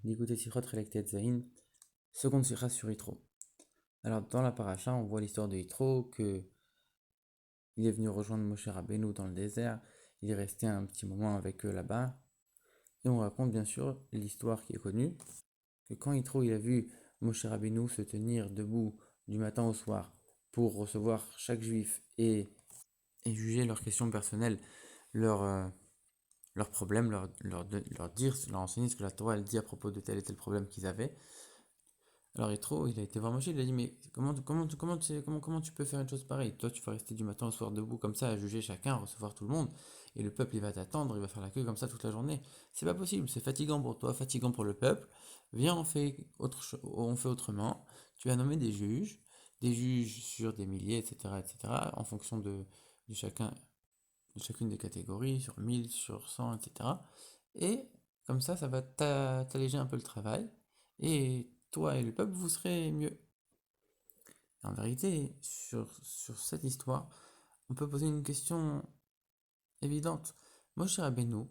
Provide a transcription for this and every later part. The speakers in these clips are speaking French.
d'écouter Sichot Relektet Zahin, seconde Sikha sur Yitro. Alors, dans la paracha, on voit l'histoire de Yitro, que il est venu rejoindre Moshe Rabbeinu dans le désert, il est resté un petit moment avec eux là-bas, et on raconte bien sûr l'histoire qui est connue, que quand Yitro il a vu Moshe Rabbeinu se tenir debout du matin au soir pour recevoir chaque juif et juger leurs questions personnelles, leurs leurs problèmes, leur dire, leur enseigner ce que la Torah elle dit à propos de tel et tel problème qu'ils avaient. Alors Yitro, il a été voir Moshe, il a dit mais comment tu peux faire une chose pareille? Toi tu vas rester du matin au soir debout comme ça à juger chacun, à recevoir tout le monde, et le peuple il va t'attendre, il va faire la queue comme ça toute la journée. C'est pas possible, c'est fatigant pour toi, fatigant pour le peuple. Viens, on fait autrement. Tu vas nommer des juges sur des milliers, etc., en fonction de chacun, de chacune des catégories, sur 1000, sur 100, etc. Et comme ça va t'alléger un peu le travail. Et toi et le peuple, vous serez mieux. En vérité, sur cette histoire, on peut poser une question évidente. Moshe Rabbeinu,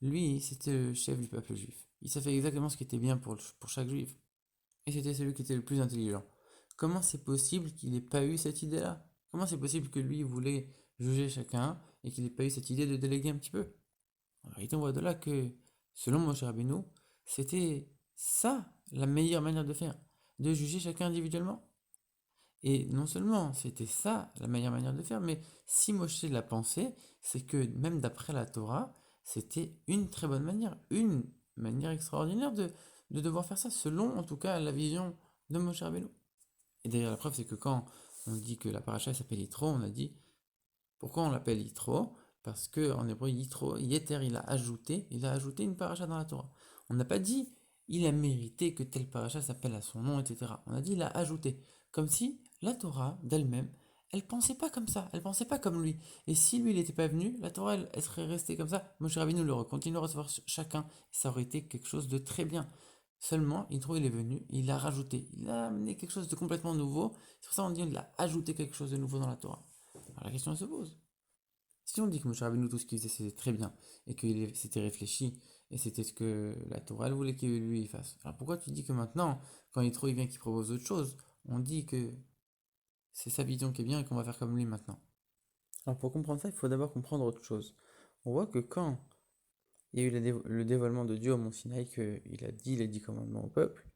lui, c'était le chef du peuple juif. Il savait exactement ce qui était bien pour chaque juif. Et c'était celui qui était le plus intelligent. Comment c'est possible qu'il n'ait pas eu cette idée-là? Comment c'est possible que lui voulait juger chacun et qu'il n'ait pas eu cette idée de déléguer un petit peu? En réalité, on voit de là que, selon Moshe Rabbeinu, c'était ça la meilleure manière de faire, de juger chacun individuellement. Et non seulement c'était ça la meilleure manière de faire, mais si Moshe l'a pensé, c'est que même d'après la Torah, c'était une très bonne manière, une manière extraordinaire de devoir faire ça, selon en tout cas la vision de Moshe Rabbeinu. Et d'ailleurs, la preuve, c'est que quand on dit que la paracha s'appelle Yitro, on a dit pourquoi on l'appelle Yitro? Parce que en hébreu, Yitro, Yeter, il a ajouté une paracha dans la Torah. On n'a pas dit il a mérité que telle paracha s'appelle à son nom, etc. On a dit il a ajouté. Comme si la Torah d'elle-même, elle pensait pas comme ça, elle pensait pas comme lui. Et si lui, il n'était pas venu, la Torah, elle serait restée comme ça. Moshe Rabbeinu le continue à recevoir chacun. Ça aurait été quelque chose de très bien. Seulement, Yitro, il est venu, il a rajouté. Il a amené quelque chose de complètement nouveau. C'est pour ça qu'on dit qu'il a ajouté quelque chose de nouveau dans la Torah. Alors la question elle se pose. Si on dit que Moshe Rabbeinu, tout ce qu'il faisait, c'était très bien, et que c'était réfléchi, et c'était ce que la Torah elle voulait qu'il lui fasse, alors pourquoi tu dis que maintenant, quand il vient qu'il propose autre chose, on dit que c'est sa vision qui est bien et qu'on va faire comme lui maintenant? Alors pour comprendre ça, il faut d'abord comprendre autre chose. On voit que quand il y a eu le dévoilement de Dieu au mont Sinaï, qu'il a dit les 10 commandements au peuple,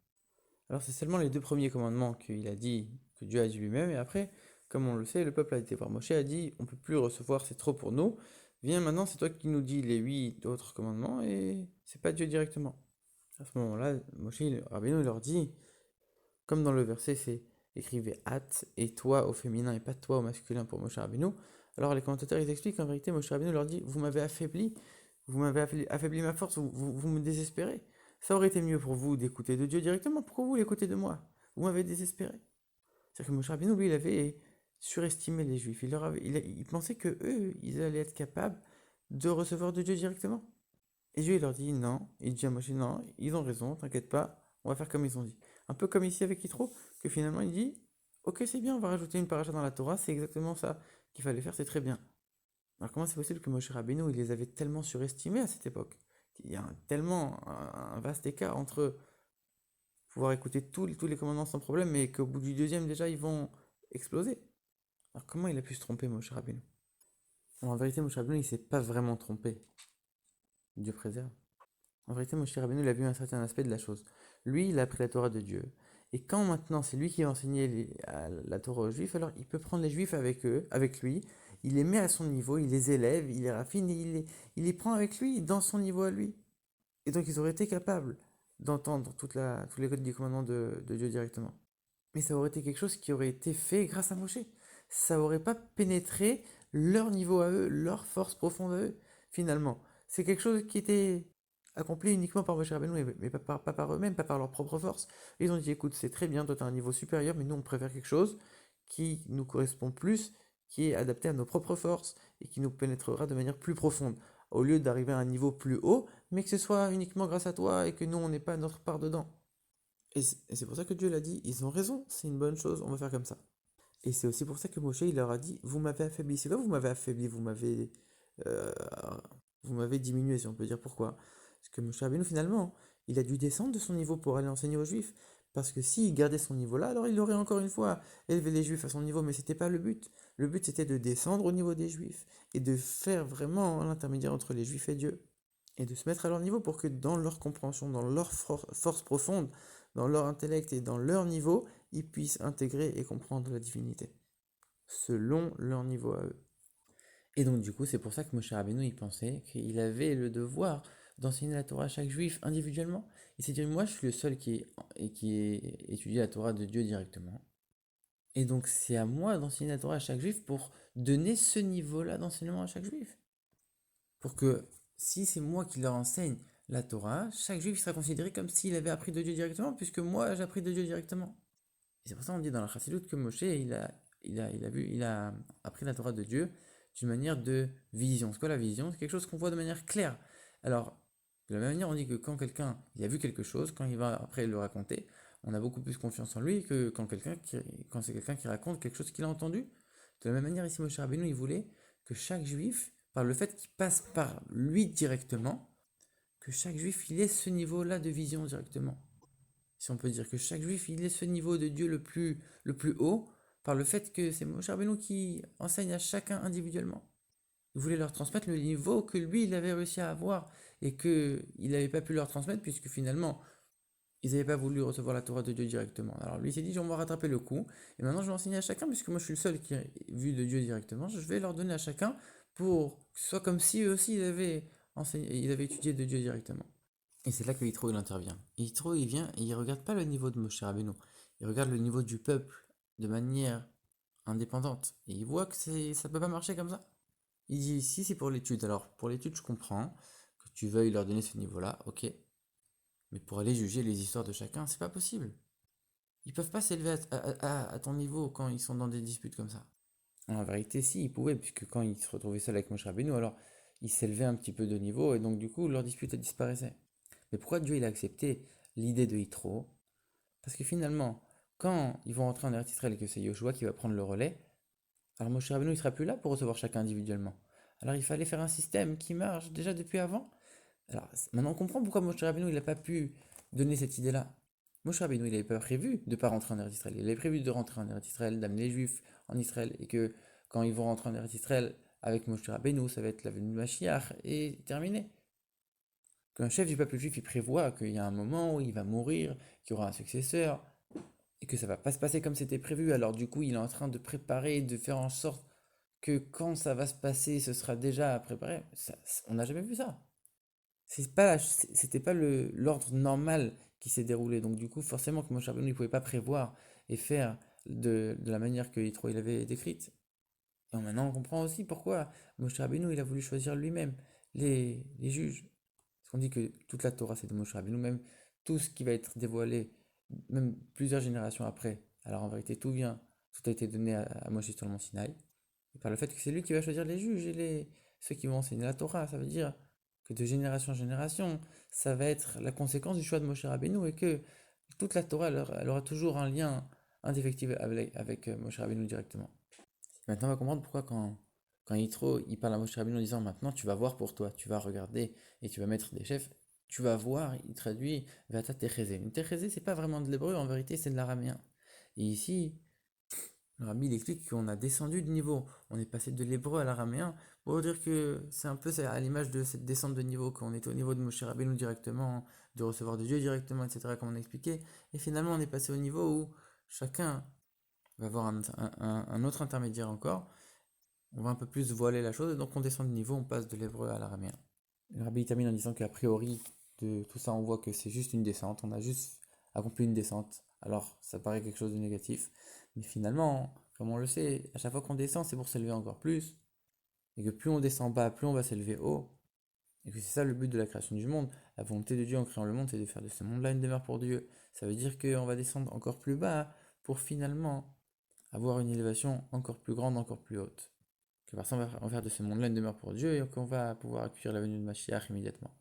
alors c'est seulement les deux premiers commandements qu'il a dit, que Dieu a dit lui-même, et après, comme on le sait, le peuple a été voir Moshe, a dit, on peut plus recevoir, c'est trop pour nous, viens maintenant, c'est toi qui nous dis les 8 autres commandements, et c'est pas Dieu directement. À ce moment-là, Rabbeinu, il leur dit, comme dans le verset, c'est écrivez hâte et toi au féminin et pas toi au masculin pour Moshe Rabbeinu. Alors les commentateurs, ils expliquent qu'en vérité, Moshe Rabbeinu leur dit, vous m'avez affaibli ma force, vous me désespérez. Ça aurait été mieux pour vous d'écouter de Dieu directement. Pourquoi vous l'écoutez de moi? Vous m'avez désespéré. C'est-à-dire que Moshe Rabbeinu, lui, il avait surestimé les Juifs. Il pensait que eux, ils allaient être capables de recevoir de Dieu directement. Et Dieu, il leur dit non. Il dit à Moshe, non, ils ont raison, t'inquiète pas, on va faire comme ils ont dit. Un peu comme ici avec Yitro, que finalement il dit, ok, c'est bien, on va rajouter une paracha dans la Torah, c'est exactement ça qu'il fallait faire, c'est très bien. Alors comment c'est possible que Moshe Rabbeinu, il les avait tellement surestimés à cette époque? Il y a tellement un vaste écart entre pouvoir écouter tous les commandements sans problème, mais qu'au bout du deuxième, déjà, ils vont exploser. Alors comment il a pu se tromper, Moshe Rabbeinu? Alors, en vérité, Moshe Rabbeinu, il s'est pas vraiment trompé. Dieu préserve. En vérité, Moshe Rabbeinu, il a vu un certain aspect de la chose. Lui, il a appris la Torah de Dieu. Et quand maintenant c'est lui qui va enseigner la Torah aux Juifs, alors il peut prendre les Juifs avec lui, il les met à son niveau, il les élève, il les raffine et il les prend avec lui, dans son niveau à lui. Et donc ils auraient été capables d'entendre tous les codes du commandement de Dieu directement. Mais ça aurait été quelque chose qui aurait été fait grâce à Moshe. Ça aurait pas pénétré leur niveau à eux, leur force profonde à eux, finalement. C'est quelque chose qui était accompli uniquement par Moshe Rabbeinu, mais pas par eux-mêmes, pas par leur propre force. Ils ont dit, écoute, c'est très bien, toi tu as un niveau supérieur, mais nous on préfère quelque chose qui nous correspond plus, qui est adapté à nos propres forces et qui nous pénétrera de manière plus profonde. Au lieu d'arriver à un niveau plus haut, mais que ce soit uniquement grâce à toi et que nous on n'ait pas notre part dedans. Et c'est pour ça que Dieu l'a dit, ils ont raison, c'est une bonne chose, on va faire comme ça. Et c'est aussi pour ça que Moshe, il leur a dit, vous m'avez affaibli. C'est pas vous m'avez affaibli, euh, vous m'avez diminué, si on peut dire pourquoi. Parce que Moshe Rabbeinu, finalement, il a dû descendre de son niveau pour aller enseigner aux Juifs. Parce que s'il gardait son niveau là, alors il aurait encore une fois élevé les Juifs à son niveau, mais c'était pas le but. Le but c'était de descendre au niveau des Juifs et de faire vraiment l'intermédiaire entre les Juifs et Dieu. Et de se mettre à leur niveau pour que dans leur compréhension, dans leur force profonde, dans leur intellect et dans leur niveau, ils puissent intégrer et comprendre la divinité, selon leur niveau à eux. Et donc du coup, c'est pour ça que Moshe Rabbeinu, il pensait qu'il avait le devoir d'enseigner la Torah à chaque juif individuellement. Il s'est dit, moi je suis le seul qui étudie la Torah de Dieu directement. Et donc c'est à moi d'enseigner la Torah à chaque juif pour donner ce niveau-là d'enseignement à chaque juif. Pour que si c'est moi qui leur enseigne la Torah, chaque juif sera considéré comme s'il avait appris de Dieu directement, puisque moi j'ai appris de Dieu directement. Et c'est pour ça qu'on dit dans la Chassidoute que Moshe, il a appris la Torah de Dieu d'une manière de vision. C'est quoi la vision? C'est quelque chose qu'on voit de manière claire. Alors, de la même manière, on dit que quand quelqu'un il a vu quelque chose, quand il va après le raconter, on a beaucoup plus confiance en lui que quand c'est quelqu'un qui raconte quelque chose qu'il a entendu. De la même manière, ici, Moshe Rabbeinu, il voulait que chaque juif, par le fait qu'il passe par lui directement, que chaque juif, il ait ce niveau-là de vision directement. Si on peut dire que chaque juif, il ait ce niveau de Dieu le plus haut, par le fait que c'est Moshe Rabbeinu qui enseigne à chacun individuellement. Il voulait leur transmettre le niveau que lui, il avait réussi à avoir et qu'il n'avait pas pu leur transmettre puisque finalement, ils n'avaient pas voulu recevoir la Torah de Dieu directement. Alors lui, il s'est dit, on va rattraper le coup et maintenant je vais enseigner à chacun puisque moi je suis le seul qui a vu de Dieu directement. Je vais leur donner à chacun pour que ce soit comme si eux aussi ils avaient étudié de Dieu directement. Et c'est là que Yitro il intervient. Et Yitro il vient et il regarde pas le niveau de Moshe Rabbeinu, il regarde le niveau du peuple de manière indépendante. Et il voit que ça peut pas marcher comme ça. Il dit si c'est pour l'étude, alors pour l'étude je comprends que tu veuilles leur donner ce niveau-là, ok. Mais pour aller juger les histoires de chacun, c'est pas possible. Ils peuvent pas s'élever à ton niveau quand ils sont dans des disputes comme ça. En vérité, si, ils pouvaient, puisque quand ils se retrouvaient seuls avec Moshe Rabbeinu, alors ils s'élevaient un petit peu de niveau et donc du coup leur dispute disparaissait. Mais pourquoi Dieu il a accepté l'idée de Yitro? Parce que finalement, quand ils vont rentrer en Eretz Israël et que c'est Yoshua qui va prendre le relais, alors Moshe Rabbeinu il sera plus là pour recevoir chacun individuellement. Alors il fallait faire un système qui marche déjà depuis avant. Alors maintenant on comprend pourquoi Moshe Rabbeinu il n'a pas pu donner cette idée-là. Moshe Rabbeinu il n'avait pas prévu de ne pas rentrer en Eretz Israël. Il avait prévu de rentrer en Eretz Israël, d'amener les Juifs en Israël et que quand ils vont rentrer en Eretz Israël avec Moshe Rabbeinu, ça va être la venue de Mashiach et terminé. Qu'un chef du peuple juif il prévoit qu'il y a un moment où il va mourir, qu'il y aura un successeur, et que ça va pas se passer comme c'était prévu. Alors du coup, il est en train de préparer, de faire en sorte que quand ça va se passer, ce sera déjà préparé. On n'a jamais vu ça. C'était pas l'ordre normal qui s'est déroulé. Donc du coup, forcément que Moshe Rabbeinu ne pouvait pas prévoir et faire de la manière que Yitro il avait décrite. Et maintenant, on comprend aussi pourquoi Moshe Rabbeinu il a voulu choisir lui-même les juges. Parce qu'on dit que toute la Torah c'est de Moshe Rabbeinu, même tout ce qui va être dévoilé, même plusieurs générations après. Alors en vérité, tout a été donné à Moshe sur le mont Sinaï. Et par le fait que c'est lui qui va choisir les juges et ceux qui vont enseigner la Torah, ça veut dire que de génération en génération, ça va être la conséquence du choix de Moshe Rabbeinu et que toute la Torah, elle aura toujours un lien indéfectible avec Moshe Rabbeinu directement. Maintenant, on va comprendre pourquoi quand Yitro il parle à Moshe Rabbeinu en disant maintenant tu vas voir pour toi, tu vas regarder et tu vas mettre des chefs, tu vas voir, il traduit Vata Techezé. Une Techezé, c'est pas vraiment de l'hébreu, en vérité c'est de l'araméen. Et ici, le rabbi il explique qu'on a descendu de niveau, on est passé de l'hébreu à l'araméen pour dire que c'est à l'image de cette descente de niveau, qu'on est au niveau de Moshe Rabbeinu directement, de recevoir de Dieu directement, etc., comme on a expliqué. Et finalement, on est passé au niveau où chacun va avoir un autre intermédiaire encore. On va un peu plus voiler la chose, et donc on descend de niveau, on passe de l'hébreu à l'araméen. Le rabbi termine en disant qu'a priori, de tout ça, on voit que c'est juste une descente, on a juste accompli une descente. Alors, ça paraît quelque chose de négatif, mais finalement, comme on le sait, à chaque fois qu'on descend, c'est pour s'élever encore plus, et que plus on descend bas, plus on va s'élever haut, et que c'est ça le but de la création du monde. La volonté de Dieu en créant le monde, c'est de faire de ce monde-là une demeure pour Dieu. Ça veut dire qu'on va descendre encore plus bas pour finalement avoir une élévation encore plus grande, encore plus haute. Que par ça, on va faire de ce monde-là une demeure pour Dieu et qu'on va pouvoir accueillir la venue de Mashiach immédiatement.